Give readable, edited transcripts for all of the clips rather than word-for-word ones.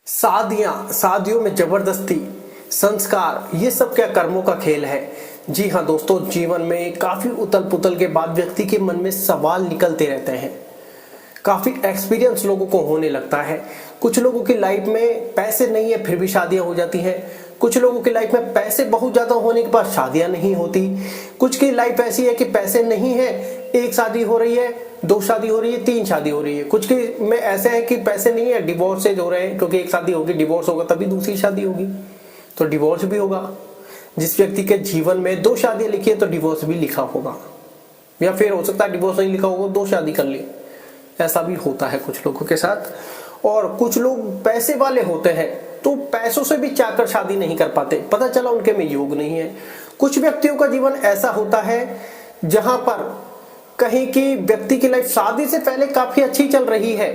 शादियों में जबरदस्ती, संस्कार, ये सब क्या कर्मों का खेल है। जी हाँ दोस्तों, जीवन में काफी उथल पुथल के बाद व्यक्ति के मन में सवाल निकलते रहते हैं। काफी एक्सपीरियंस लोगों को होने लगता है। कुछ लोगों की लाइफ में पैसे नहीं है फिर भी शादियां हो जाती हैं। कुछ लोगों की लाइफ में पैसे बहुत ज्यादा होने के बाद शादियां नहीं होती। कुछ की लाइफ ऐसी है कि पैसे नहीं है, एक शादी हो रही है, दो शादी हो रही है, तीन शादी हो रही है। कुछ की में ऐसे है कि पैसे नहीं है, डिवोर्सेज हो रहे हैं, क्योंकि एक शादी होगी, डिवोर्स होगा तभी दूसरी शादी होगी, तो डिवोर्स भी होगा। जिस व्यक्ति के जीवन में दो शादियां लिखी है तो डिवोर्स भी लिखा होगा, या फिर हो सकता है डिवोर्स नहीं लिखा होगा, दो शादी कर ली। ऐसा भी होता है कुछ लोगों के साथ। और कुछ लोग पैसे वाले होते हैं तो पैसों से भी चाहकर शादी नहीं कर पाते, पता चला उनके में योग नहीं है। कुछ व्यक्तियों का जीवन ऐसा होता है जहां पर कहीं की व्यक्ति की लाइफ शादी से पहले काफी अच्छी चल रही है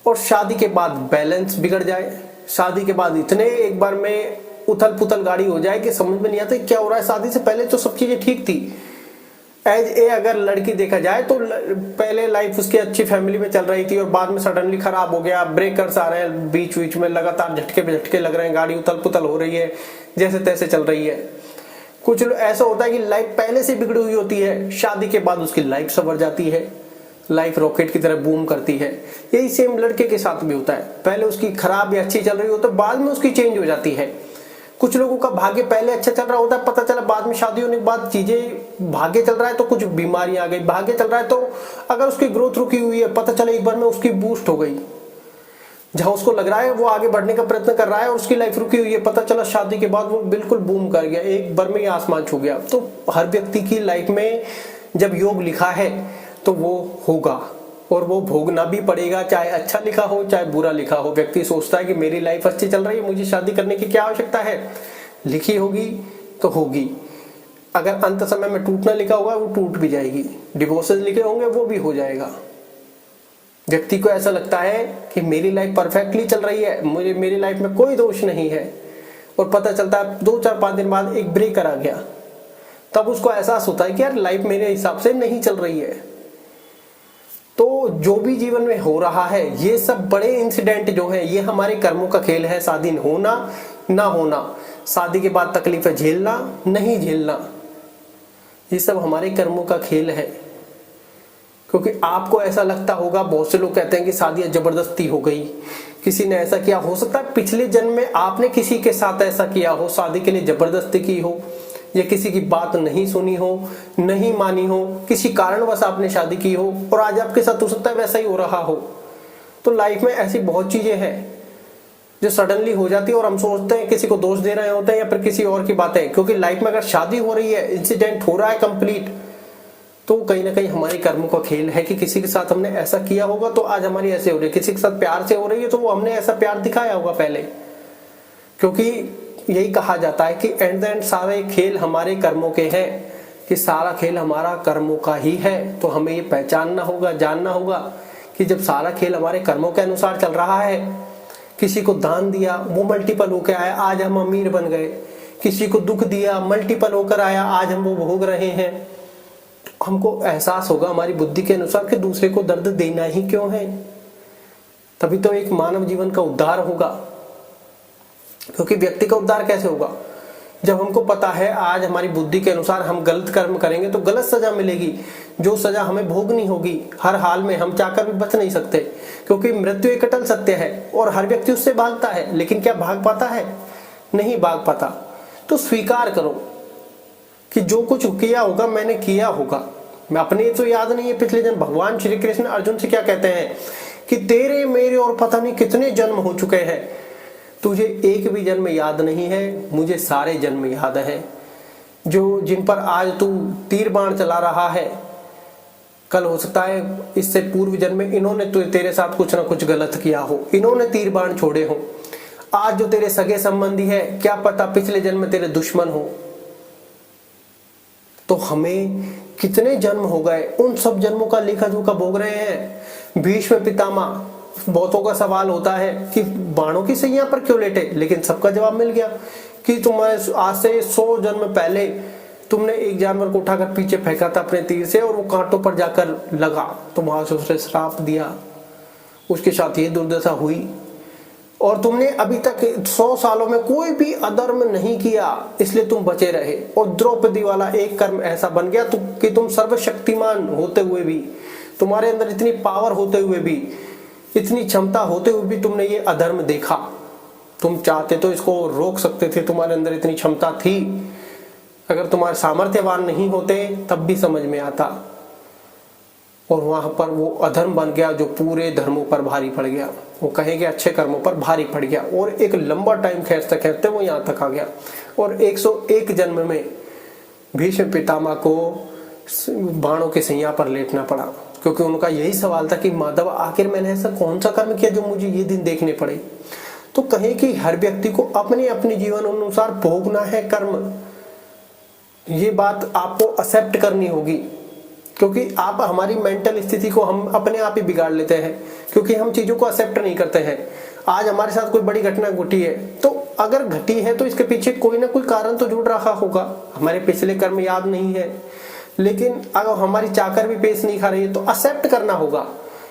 और शादी के बाद बैलेंस बिगड़ जाए। शादी के बाद इतने एक बार में उथल पुथल गाड़ी हो जाए कि समझ में नहीं आता क्या हो रहा है। शादी से पहले तो सब चीजें ठीक थी। एज ए अगर लड़की देखा जाए तो पहले लाइफ उसकी अच्छी फैमिली में चल रही थी और बाद में सडनली खराब हो गया, ब्रेकर्स आ रहे हैं बीच बीच में, लगातार झटके पे झटके लग रहे हैं, गाड़ी उथल पुथल हो रही है, जैसे तैसे चल रही है। कुछ ऐसा होता है कि लाइफ पहले से बिगड़ी हुई होती है, शादी के बाद उसकी लाइफ संवर जाती है, लाइफ रॉकेट की तरह बूम करती है। यही सेम लड़के के साथ भी होता है, पहले उसकी खराब या अच्छी चल रही हो तो बाद में उसकी चेंज हो जाती है। कुछ लोगों का भाग्य पहले अच्छा चल रहा होता है, पता चला बाद में शादी होने के बाद चीजें, भाग्य चल रहा है तो कुछ बीमारियां आ गई, भाग्य चल रहा है तो अगर उसकी ग्रोथ रुकी हुई है, पता चला एक बार में उसकी बूस्ट हो गई। जहां उसको लग रहा है वो आगे बढ़ने का प्रयत्न कर रहा है और उसकी लाइफ रुकी हुई है, पता चला शादी के बाद वो बिल्कुल बूम कर गया, एक बार में ही आसमान छू गया। तो हर व्यक्ति की लाइफ में जब योग लिखा है तो वो होगा और वो भोगना भी पड़ेगा, चाहे अच्छा लिखा हो चाहे बुरा लिखा हो। व्यक्ति सोचता है कि मेरी लाइफ अच्छी चल रही है, मुझे शादी करने की क्या आवश्यकता है, लिखी होगी तो होगी। अगर अंत समय में टूटना लिखा होगा वो टूट भी जाएगी, डिवोर्सेस लिखे होंगे वो भी हो जाएगा। व्यक्ति को ऐसा लगता है कि मेरी लाइफ परफेक्टली चल रही है, मुझे मेरी लाइफ में कोई दोष नहीं है, और पता चलता है 2-4-5 दिन बाद एक ब्रेकर आ गया, तब उसको एहसास होता है कि यार लाइफ मेरे हिसाब से नहीं चल रही है। तो जो भी जीवन में हो रहा है ये सब बड़े इंसिडेंट जो है ये हमारे कर्मों का खेल है। शादी होना ना होना, शादी के बाद तकलीफें झेलना नहीं झेलना, ये सब हमारे कर्मों का खेल है। क्योंकि आपको ऐसा लगता होगा, बहुत से लोग कहते हैं कि शादियां जबरदस्ती हो गई, किसी ने ऐसा किया, हो सकता है पिछले जन्म में आपने किसी के साथ ऐसा किया हो, शादी के लिए जबरदस्ती की हो, या किसी की बात नहीं सुनी हो, नहीं मानी हो, किसी कारणवश आपने शादी की हो और आज आपके साथ हो सकता है वैसा ही हो रहा हो। तो लाइफ में ऐसी बहुत चीजें हैं जो सडनली हो जाती है और हम सोचते हैं किसी को दोष दे रहे होते हैं या फिर किसी और की बातें। क्योंकि लाइफ में अगर शादी हो रही है, इंसिडेंट हो रहा है कंप्लीट, तो कहीं ना कहीं हमारे कर्मों का खेल है कि किसी के साथ हमने ऐसा किया होगा तो आज हमारी ऐसे हो रही है, किसी के साथ प्यार से हो रही है तो वो हमने ऐसा प्यार दिखाया होगा पहले। क्योंकि यही कहा जाता है कि एट द एंड सारे खेल हमारे कर्मों के हैं, कि सारा खेल हमारा कर्मों का ही है। तो हमें ये पहचानना होगा, जानना होगा कि जब सारा खेल हमारे कर्मों के अनुसार चल रहा है, किसी को दान दिया वो मल्टीपल होकर आया, आज हम अमीर बन गए, किसी को दुख दिया मल्टीपल होकर आया, आज हम वो भोग रहे हैं। तो हमको एहसास होगा हमारी बुद्धि के अनुसार कि दूसरे को दर्द देना ही क्यों है, तभी तो एक मानव जीवन का उद्धार होगा। क्योंकि व्यक्ति का उद्धार कैसे होगा, जब हमको पता है आज हमारी बुद्धि के अनुसार हम गलत कर्म करेंगे तो गलत सजा मिलेगी, जो सजा हमें भोगनी होगी हर हाल में, हम चाहकर भी बच नहीं सकते। क्योंकि मृत्यु एक अटल सत्य है और हर व्यक्ति उससे भागता है, लेकिन क्या भाग पाता है? नहीं भाग पाता। तो स्वीकार करो कि जो कुछ किया होगा मैंने किया होगा। मैं अपने तो याद नहीं है पिछले जन्म। भगवान श्री कृष्ण अर्जुन से क्या कहते हैं कि तेरे मेरे और पता नहीं कितने जन्म हो चुके हैं, तुझे एक भी जन्म याद नहीं है, मुझे सारे जन्म याद है। जो जिन पर आज तू तीर बाण चला रहा है, कल हो सकता है इससे पूर्व जन्म में इन्होंने तेरे साथ कुछ ना कुछ गलत किया हो, इन्होंने तीर बाण छोड़े हो। आज जो तेरे सगे संबंधी है, क्या पता पिछले जन्म में तेरे दुश्मन हो। तो हमें कितने जन्म हो गए, उन सब जन्मों का लेखा जोखा भोग रहे हैं। भीष्म पितामह, बहुतों का सवाल होता है कि बाणों की सैया पर क्यों लेटे, लेकिन सबका जवाब मिल गया कि तुम्हारे आज से 100 जन्म पहले तुमने एक जानवर को उठाकर पीछे फेंका था अपने तीर से और वो कांटों पर जाकर लगा, तो वहां से उसने श्राप दिया, उसके साथ ये दुर्दशा हुई। और तुमने अभी तक 100 सालों में कोई भी अधर्म नहीं किया, इसलिए तुम बचे रहे। और द्रौपदी वाला एक कर्म ऐसा बन गया कि तुम सर्वशक्तिमान होते हुए भी, तुम्हारे अंदर इतनी पावर होते हुए भी, इतनी क्षमता होते हुए भी तुमने ये अधर्म देखा। तुम चाहते तो इसको रोक सकते थे, तुम्हारे अंदर इतनी क्षमता थी। अगर तुम्हारे सामर्थ्यवान नहीं होते तब भी समझ में आता। और वहां पर वो अधर्म बन गया जो पूरे धर्मों पर भारी पड़ गया, वो कहेंगे अच्छे कर्मों पर भारी पड़ गया। और एक लंबा टाइम खींचते खींचते वो यहाँ तक आ गया। और 101 जन्म में भीष्म पितामह को बाणों के सैया पर लेटना पड़ा, क्योंकि उनका यही सवाल था कि माधव आखिर मैंने ऐसा कौन सा कर्म किया जो मुझे ये दिन देखने पड़े। तो कहें कि हर व्यक्ति को अपने अपने जीवन अनुसार भोगना है कर्म, ये बात आपको एक्सेप्ट करनी होगी। क्योंकि आप हमारी मेंटल स्थिति को हम अपने आप ही बिगाड़ लेते हैं, क्योंकि हम चीजों को एक्सेप्ट नहीं करते हैं। आज हमारे साथ कोई बड़ी घटना घटी है, तो अगर घटी है तो इसके पीछे कोई ना कोई कारण तो जुड़ रहा होगा। हमारे पिछले कर्म याद नहीं है, लेकिन अगर हमारी चाकर भी पेश नहीं खा रही है तो एक्सेप्ट करना होगा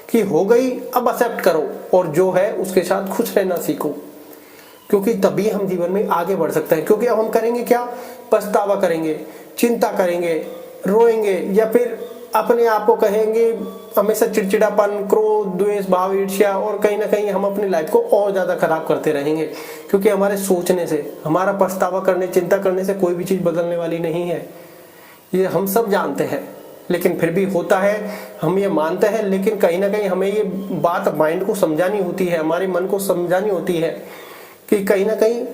कि हो गई, अब एक्सेप्ट करो और जो है उसके साथ खुश रहना सीखो, क्योंकि तभी हम जीवन में आगे बढ़ सकते हैं। क्योंकि अब हम करेंगे क्या, पछतावा करेंगे, चिंता करेंगे, रोएंगे, या फिर अपने आप को कहेंगे हमेशा चिड़चिड़ापन, क्रोध, द्वेष भाव, ईर्ष्या, और कहीं ना कहीं हम अपनी लाइफ को और ज्यादा खराब करते रहेंगे। क्योंकि हमारे सोचने से, हमारा पछतावा करने, चिंता करने से कोई भी चीज बदलने वाली नहीं है, ये हम सब जानते हैं। लेकिन फिर भी होता है, हम ये मानते हैं, लेकिन कहीं ना कहीं हमें ये बात माइंड को समझानी होती है, हमारे मन को समझानी होती है कि कहीं ना कहीं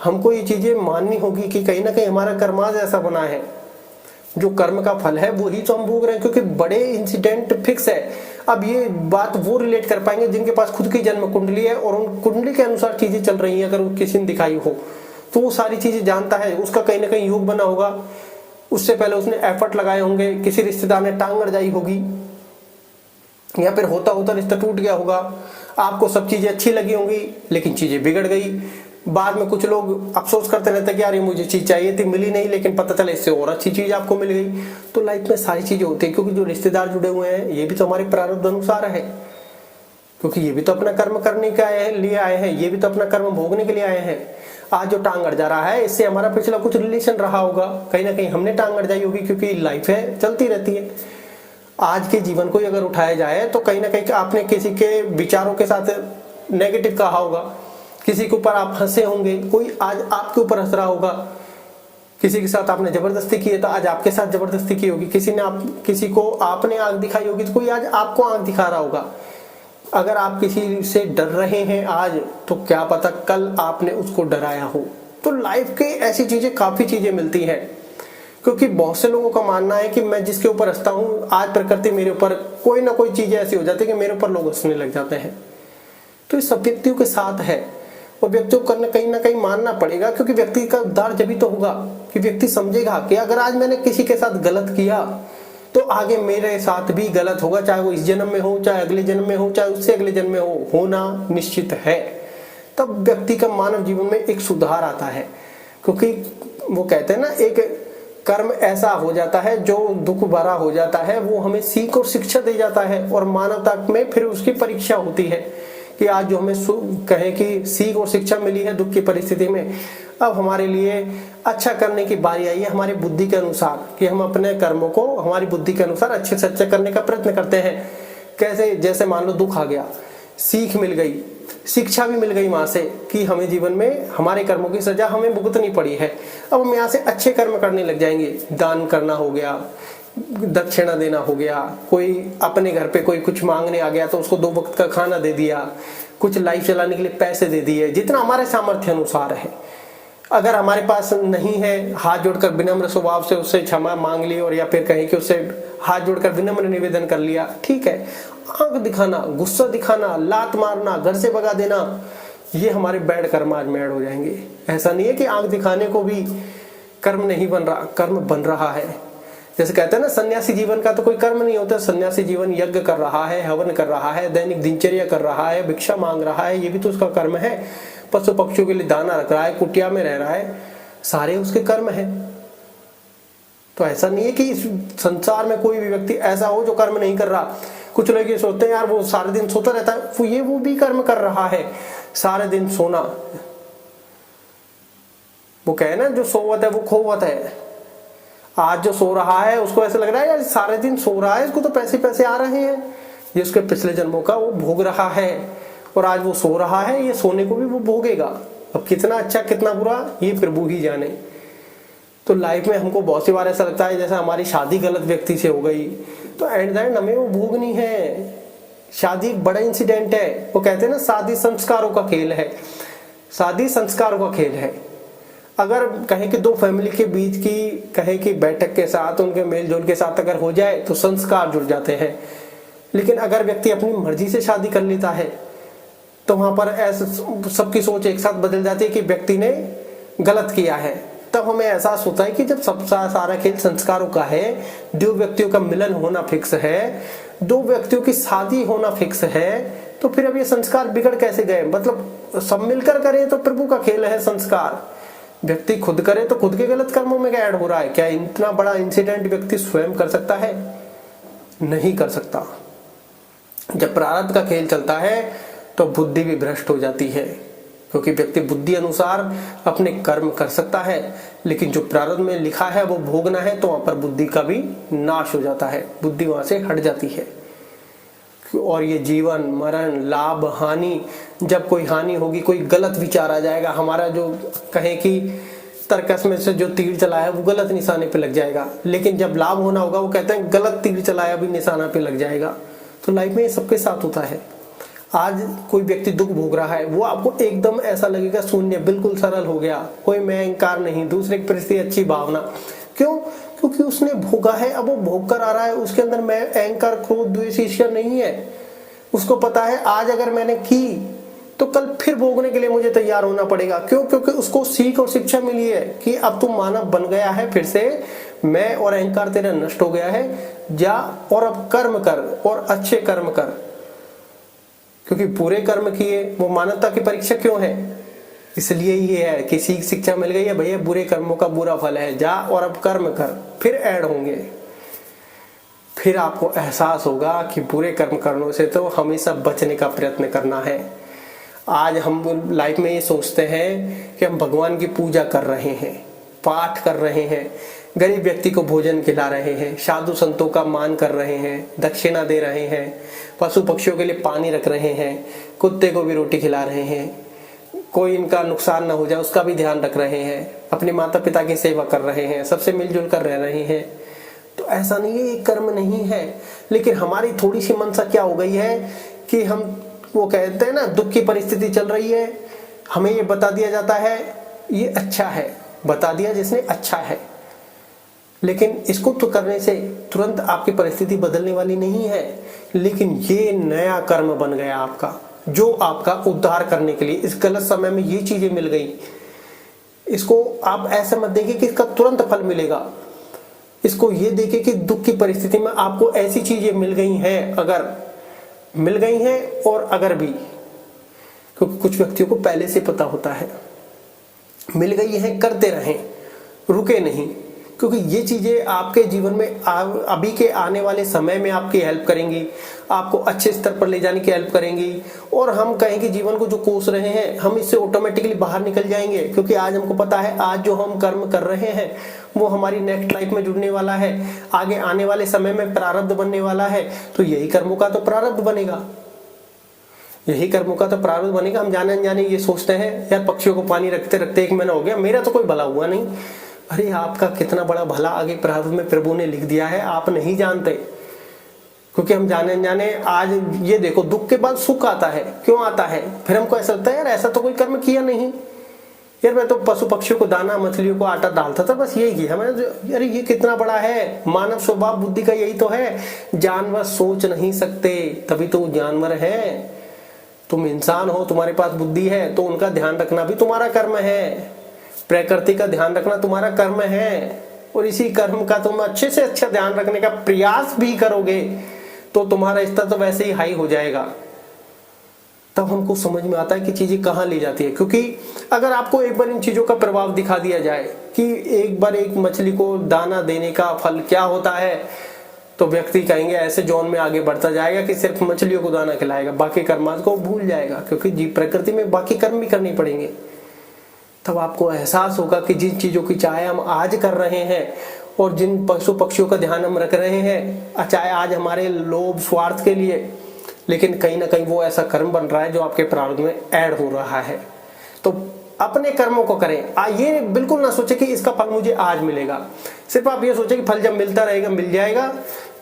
हमको ये चीजें माननी होगी कि कहीं ना कहीं हमारा कर्माज ऐसा बना है, जो कर्म का फल है वही तो हम भोग रहे हैं। क्योंकि बड़े इंसिडेंट फिक्स है। अब ये बात वो रिलेट कर पाएंगे जिनके पास खुद की जन्म कुंडली है और उन कुंडली के अनुसार चीजें चल रही हैं। अगर वो किसी ने दिखाई हो तो वो सारी चीजें जानता है, उसका कहीं ना कहीं योग बना होगा, उससे पहले उसने एफर्ट लगाए होंगे, किसी रिश्तेदार ने टांग अड़ाई होगी, या फिर होता होता रिश्ता टूट गया होगा। आपको सब चीजें अच्छी लगी होंगी, लेकिन चीजें बिगड़ गई। बाद में कुछ लोग अफसोस करते रहते कि यार ये मुझे चीज चाहिए थी, मिली नहीं, लेकिन पता चला इससे और अच्छी चीज आपको मिल गई। तो लाइफ में सारी चीजें होती है, क्योंकि जो रिश्तेदार जुड़े हुए हैं ये भी तो हमारे प्रारब्ध अनुसार है, क्योंकि ये भी तो अपना कर्म करने के लिए आए हैं, ये भी तो अपना कर्म भोगने के लिए आए हैं। आज जो टांग अड़ जा रहा है, इससे हमारा पिछला कुछ रिलेशन रहा होगा, कहीं ना कहीं हमने टांग अड़ जाई होगी, क्योंकि लाइफ है, चलती रहती है। आज के जीवन को अगर उठाया जाए तो कहीं ना कहीं आपने किसी के विचारों के साथ नेगेटिव कहा होगा, किसी के ऊपर आप हंसे होंगे, कोई आज आपके ऊपर हंस रहा होगा, किसी के साथ आपने जबरदस्ती की है तो आज आपके साथ जबरदस्ती की होगी, किसी को आपने आंख दिखाई होगी तो कोई आज आपको आंख दिखा रहा होगा। अगर आप किसी से डर रहे हैं आज, तो क्या पता कल आपने उसको डराया हो। तो लाइफ के ऐसी चीजें, काफी चीजें मिलती है। क्योंकि बहुत से लोगों का मानना है कि मैं जिसके ऊपर हंसता हूं, आज प्रकृति मेरे ऊपर कोई ना कोई चीजें ऐसी हो जाती है कि मेरे ऊपर लोग हंसने लग जाते हैं। तो ये सब व्यक्तियों के साथ है, और व्यक्ति को कहीं ना कहीं मानना पड़ेगा, क्योंकि व्यक्ति का उद्धार जब तो होगा कि व्यक्ति समझेगा कि अगर आज मैंने किसी के साथ गलत किया तो आगे मेरे साथ भी गलत होगा, चाहे वो इस जन्म में हो, चाहे अगले जन्म में हो, चाहे उससे अगले जन्म में हो, होना निश्चित है। तब व्यक्ति का मानव जीवन में एक सुधार आता है। क्योंकि वो कहते हैं ना, एक कर्म ऐसा हो जाता है जो दुख भरा हो जाता है, वो हमें सीख और शिक्षा दे जाता है, और मानवता में फिर उसकी परीक्षा होती है कि आज जो हमें कहे कि सीख और शिक्षा मिली है दुख की परिस्थिति में, अब हमारे लिए अच्छा करने की बारी आई है हमारी बुद्धि के अनुसार, कि हम अपने कर्मों को हमारी बुद्धि के अनुसार अच्छे से अच्छा करने का प्रयत्न करते हैं। कैसे, जैसे मान लो दुख आ गया, सीख मिल गई, शिक्षा भी मिल गई वहां से कि हमें जीवन में हमारे कर्मों की सजा हमें भुगतनी पड़ी है। अब हम यहाँ से अच्छे कर्म करने लग जाएंगे, दान करना हो गया, दक्षिणा देना हो गया, कोई अपने घर पे कोई कुछ मांगने आ गया तो उसको 2 वक्त का खाना दे दिया, कुछ लाइफ चलाने के लिए पैसे दे दिए, जितना हमारे सामर्थ्य अनुसार है। अगर हमारे पास नहीं है, हाथ जोड़कर विनम्र स्वभाव से उससे क्षमा मांग ली, और या फिर कहीं कि उससे हाथ जोड़कर विनम्र निवेदन कर लिया, ठीक है। आंख दिखाना, गुस्सा दिखाना, लात मारना, घर से भगा देना, ये हमारे बैड कर्म आज में ऐड हो जाएंगे। ऐसा नहीं है कि आंख दिखाने को भी कर्म नहीं बन रहा, कर्म बन रहा है। जैसे कहते हैं ना, सन्यासी जीवन का तो कोई कर्म नहीं होता। सन्यासी जीवन यज्ञ कर रहा है, हवन कर रहा है, दैनिक दिनचर्या कर रहा है, भिक्षा मांग रहा है, ये भी तो उसका कर्म है। पशु पक्षियों के लिए दाना रख रहा है, कुटिया में रह रहा है, सारे उसके कर्म है। तो ऐसा नहीं है कि इस संसार में कोई भी व्यक्ति ऐसा हो जो कर्म नहीं कर रहा। कुछ लोग ये सोचते हैं यार वो सारे दिन सोता रहता है, वो भी कर्म कर रहा है। सारे दिन सोना, वो कहे ना जो सोवत है वो खोवत है। आज जो सो रहा है उसको ऐसा लग रहा है यार सारे दिन सो रहा है, इसको तो पैसे पैसे आ रहे हैं, ये उसके पिछले जन्मों का वो भोग रहा है। और आज वो सो रहा है, ये सोने को भी वो भोगेगा। अब कितना अच्छा कितना बुरा ये प्रभु ही जाने। तो लाइफ में हमको बहुत सी बार ऐसा लगता है जैसे हमारी शादी गलत व्यक्ति से हो गई, तो एट द एंड हमें वो भोगनी है। शादी एक बड़ा इंसिडेंट है। वो कहते हैं ना शादी संस्कारों का खेल है, शादी संस्कारों का खेल है। अगर कहें कि दो फैमिली के बीच की कहें कि बैठक के साथ उनके मेल जोल के साथ अगर हो जाए तो संस्कार जुड़ जाते हैं। लेकिन अगर व्यक्ति अपनी मर्जी से शादी कर लेता है तो वहां पर ऐसे सबकी सोच एक साथ बदल जाती है कि व्यक्ति ने गलत किया है। तब हमें एहसास होता है कि जब सब सारा खेल संस्कारों का है, दो व्यक्तियों का मिलन होना फिक्स है, दो व्यक्तियों की शादी होना फिक्स है, तो फिर अब ये संस्कार बिगड़ कैसे गए? मतलब सब मिलकर करें तो प्रभु का खेल है संस्कार, व्यक्ति खुद करे तो खुद के गलत कर्मों में क्या ऐड हो रहा है? क्या इतना बड़ा इंसिडेंट व्यक्ति स्वयं कर सकता है? नहीं कर सकता। जब प्रारब्ध का खेल चलता है तो बुद्धि भी भ्रष्ट हो जाती है, क्योंकि व्यक्ति बुद्धि अनुसार अपने कर्म कर सकता है, लेकिन जो प्रारब्ध में लिखा है वो भोगना है, तो वहां पर बुद्धि का भी नाश हो जाता है, बुद्धि वहां से हट जाती है। और ये जीवन मरण लाभ हानि, जब कोई हानि होगी, कोई गलत विचार आ जाएगा, हमारा जो कहे कि तर्कस में से जो तीर चलाया वो गलत निशाने पे लग जाएगा, लेकिन जब लाभ होना होगा वो कहते हैं गलत तीर चलाया भी निशाना पे लग जाएगा। तो लाइफ में ये सबके साथ होता है। आज कोई व्यक्ति दुख भोग रहा है, वो आपको एकदम ऐसा लगेगा शून्य, बिल्कुल सरल हो गया, कोई मैं अहंकार नहीं, दूसरे की परिस्थिति अच्छी भावना। क्यों? क्योंकि उसने भोगा है, अब वो भोग कर आ रहा है, उसके अंदर मैं अहंकार क्रोध द्वेष ईर्ष्या नहीं है। उसको पता है आज अगर मैंने की तो कल फिर भोगने के लिए मुझे तैयार होना पड़ेगा। क्यों? क्योंकि उसको सीख और शिक्षा मिली है कि अब तू मानव बन गया है, फिर से मैं और अहंकार तेरा नष्ट हो गया है, जा और अब कर्म कर और अच्छे कर्म कर। क्योंकि पूरे कर्म किए, वो मानवता की परीक्षा क्यों है? इसलिए ये है कि सीख शिक्षा मिल गई है, भैया बुरे कर्मों का बुरा फल है, जा और अब कर्म कर, फिर ऐड होंगे। फिर आपको एहसास होगा कि बुरे कर्म करने से तो हमेशा बचने का प्रयत्न करना है। आज हम लाइफ में ये सोचते हैं कि हम भगवान की पूजा कर रहे हैं, पाठ कर रहे हैं, गरीब व्यक्ति को भोजन खिला रहे हैं, साधु संतों का मान कर रहे हैं, दक्षिणा दे रहे हैं, पशु पक्षियों के लिए पानी रख रहे हैं, कुत्ते को भी रोटी खिला रहे हैं, कोई इनका नुकसान ना हो जाए उसका भी ध्यान रख रहे हैं, अपने माता पिता की सेवा कर रहे हैं, सबसे मिलजुल कर रह रहे हैं। तो ऐसा नहीं है ये कर्म नहीं है, लेकिन हमारी थोड़ी सी मनसा क्या हो गई है कि हम वो कहते हैं ना दुख की परिस्थिति चल रही है, हमें ये बता दिया जाता है ये अच्छा है, बता दिया जिसने अच्छा है, लेकिन इसको तो करने से तुरंत आपकी परिस्थिति बदलने वाली नहीं है। लेकिन ये नया कर्म बन गया आपका, जो आपका उद्धार करने के लिए इस गलत समय में ये चीजें मिल गई। इसको आप ऐसा मत देखिए कि इसका तुरंत फल मिलेगा, इसको ये देखिए कि दुख की परिस्थिति में आपको ऐसी चीजें मिल गई हैं, अगर मिल गई हैं और अगर भी, क्योंकि कुछ व्यक्तियों को पहले से पता होता है, मिल गई है करते रहें, रुके नहीं, क्योंकि ये चीजें आपके जीवन में अभी के आने वाले समय में आपकी हेल्प करेंगी, आपको अच्छे स्तर पर ले जाने की हेल्प करेंगी। और हम कहें कि जीवन को जो कोस रहे हैं हम इससे ऑटोमेटिकली बाहर निकल जाएंगे, क्योंकि आज हमको पता है आज जो हम कर्म कर रहे हैं वो हमारी नेक्स्ट लाइफ में जुड़ने वाला है, आगे आने वाले समय में प्रारब्ध बनने वाला है। तो यही कर्मों का तो प्रारब्ध बनेगा, यही कर्मों का तो प्रारब्ध बनेगा। हम जाने अनजाने ये सोचते हैं यार पक्षियों को पानी रखते रखते 1 महीना हो गया, मेरा तो कोई भला हुआ नहीं। अरे आपका कितना बड़ा भला आगे प्रारब्ध में प्रभु ने लिख दिया है, आप नहीं जानते। क्योंकि हम जाने अनजाने आज ये देखो दुख के बाद सुख आता है, क्यों आता है? फिर हमको ऐसा लगता है यार ऐसा तो कोई कर्म किया नहीं, यार मैं तो पशु पक्षियों को दाना मछलियों को आटा डालता था, बस यही किया मैंने। अरे ये कितना बड़ा है, मानव स्वभाव बुद्धि का यही तो है। जानवर सोच नहीं सकते तभी तो जानवर है, तुम इंसान हो, तुम्हारे पास बुद्धि है, तो उनका ध्यान रखना भी तुम्हारा कर्म है, प्रकृति का ध्यान रखना तुम्हारा कर्म है। और इसी कर्म का तुम अच्छे से अच्छा ध्यान रखने का प्रयास भी करोगे तो तुम्हारा स्तर तो वैसे ही हाई हो जाएगा। तब हमको समझ में आता है कि चीजें कहाँ ले जाती है। क्योंकि अगर आपको एक बार इन चीजों का प्रभाव दिखा दिया जाए कि एक बार एक मछली को दाना देने का फल क्या होता है, तो व्यक्ति कहेंगे ऐसे जोन में आगे बढ़ता जाएगा कि सिर्फ मछलियों को दाना खिलाएगा, बाकी कर्मांश को भूल जाएगा, क्योंकि जीव प्रकृति में बाकी कर्म भी करने पड़ेंगे। तब आपको एहसास होगा कि जिन चीजों की चाहे हम आज कर रहे हैं और जिन पशु पक्षियों का ध्यान हम रख रहे हैं, चाहे आज हमारे लोभ स्वार्थ के लिए, लेकिन कहीं ना कहीं वो ऐसा कर्म बन रहा है जो आपके प्रारब्ध में ऐड हो रहा है। तो अपने कर्मों को करें। ये बिल्कुल ना सोचे कि इसका फल मुझे आज मिलेगा, सिर्फ आप ये सोचे कि फल जब मिलता रहेगा मिल जाएगा,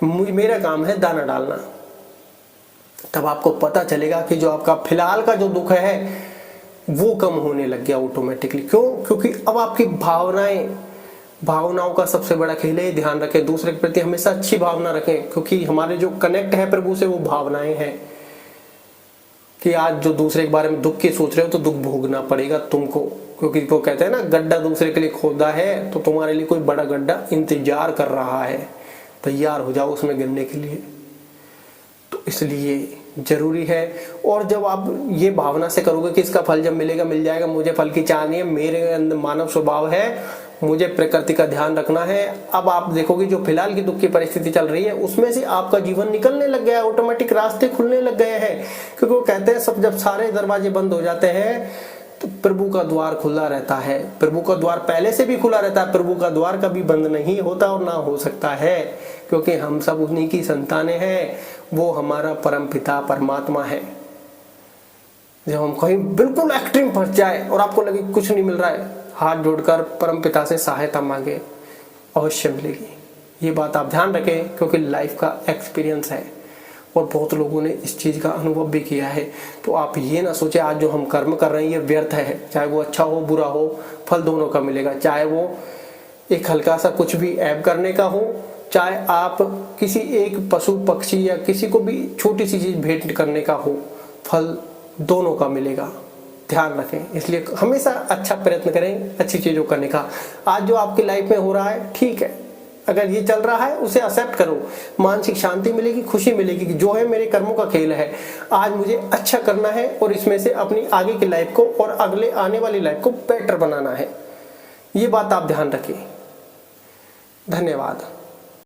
मेरा काम है दाना डालना। तब आपको पता चलेगा कि जो आपका फिलहाल का जो दुख है वो कम होने लग गया ऑटोमेटिकली। क्यों? क्योंकि अब आपकी भावनाओं का सबसे बड़ा खेल है। ध्यान रखें, दूसरे के प्रति हमेशा अच्छी भावना रखें, क्योंकि हमारे जो कनेक्ट है प्रभु से वो भावनाएं हैं। कि आज जो दूसरे के बारे में दुख की सोच रहे हो तो दुख भोगना पड़ेगा तुमको, क्योंकि वो कहते हैं ना, गड्ढा दूसरे के लिए खोदा है तो तुम्हारे लिए कोई बड़ा गड्ढा इंतजार कर रहा है, तैयार हो जाओ उसमें गिरने के लिए। तो इसलिए जरूरी है। और जब आप ये भावना से करोगे कि इसका फल जब मिलेगा मिल जाएगा, मुझे फल की चाह नहीं है, मेरे अंदर मानव स्वभाव है, मुझे प्रकृति का ध्यान रखना है। अब आप देखोगे जो फिलहाल की दुख की परिस्थिति चल रही है उसमें से आपका जीवन निकलने लग गया है, ऑटोमेटिक रास्ते खुलने लग गए हैं। क्योंकि वो कहते हैं सब जब सारे दरवाजे बंद हो जाते हैं तो प्रभु का द्वार खुला रहता है। प्रभु का द्वार पहले से भी खुला रहता है, प्रभु का द्वार कभी बंद नहीं होता और ना हो सकता है, क्योंकि हम सब उन्हीं की संतानें हैं। वो हमारा परम पिता परमात्मा है। जब हम कहीं बिल्कुल एक्सट्रीम फंस जाए और आपको लगे कुछ नहीं मिल रहा है, हाथ जोड़कर परम पिता से सहायता मांगे, अवश्य मिलेगी। ये बात आप ध्यान रखें, क्योंकि लाइफ का एक्सपीरियंस है और बहुत लोगों ने इस चीज का अनुभव भी किया है। तो आप ये ना सोचे आज जो हम कर्म कर रहे हैं ये व्यर्थ है, चाहे वो अच्छा हो बुरा हो, फल दोनों का मिलेगा। चाहे वो एक हल्का सा कुछ भी ऐब करने का हो, चाहे आप किसी एक पशु पक्षी या किसी को भी छोटी सी चीज भेंट करने का हो, फल दोनों का मिलेगा। ध्यान रखें, इसलिए हमेशा अच्छा प्रयत्न करें अच्छी चीजों करने का। आज जो आपकी लाइफ में हो रहा है ठीक है, अगर ये चल रहा है उसे एक्सेप्ट करो, मानसिक शांति मिलेगी, खुशी मिलेगी कि जो है मेरे कर्मों का खेल है, आज मुझे अच्छा करना है और इसमें से अपनी आगे की लाइफ को और अगले आने वाली लाइफ को बेटर बनाना है। ये बात आप ध्यान रखें। धन्यवाद।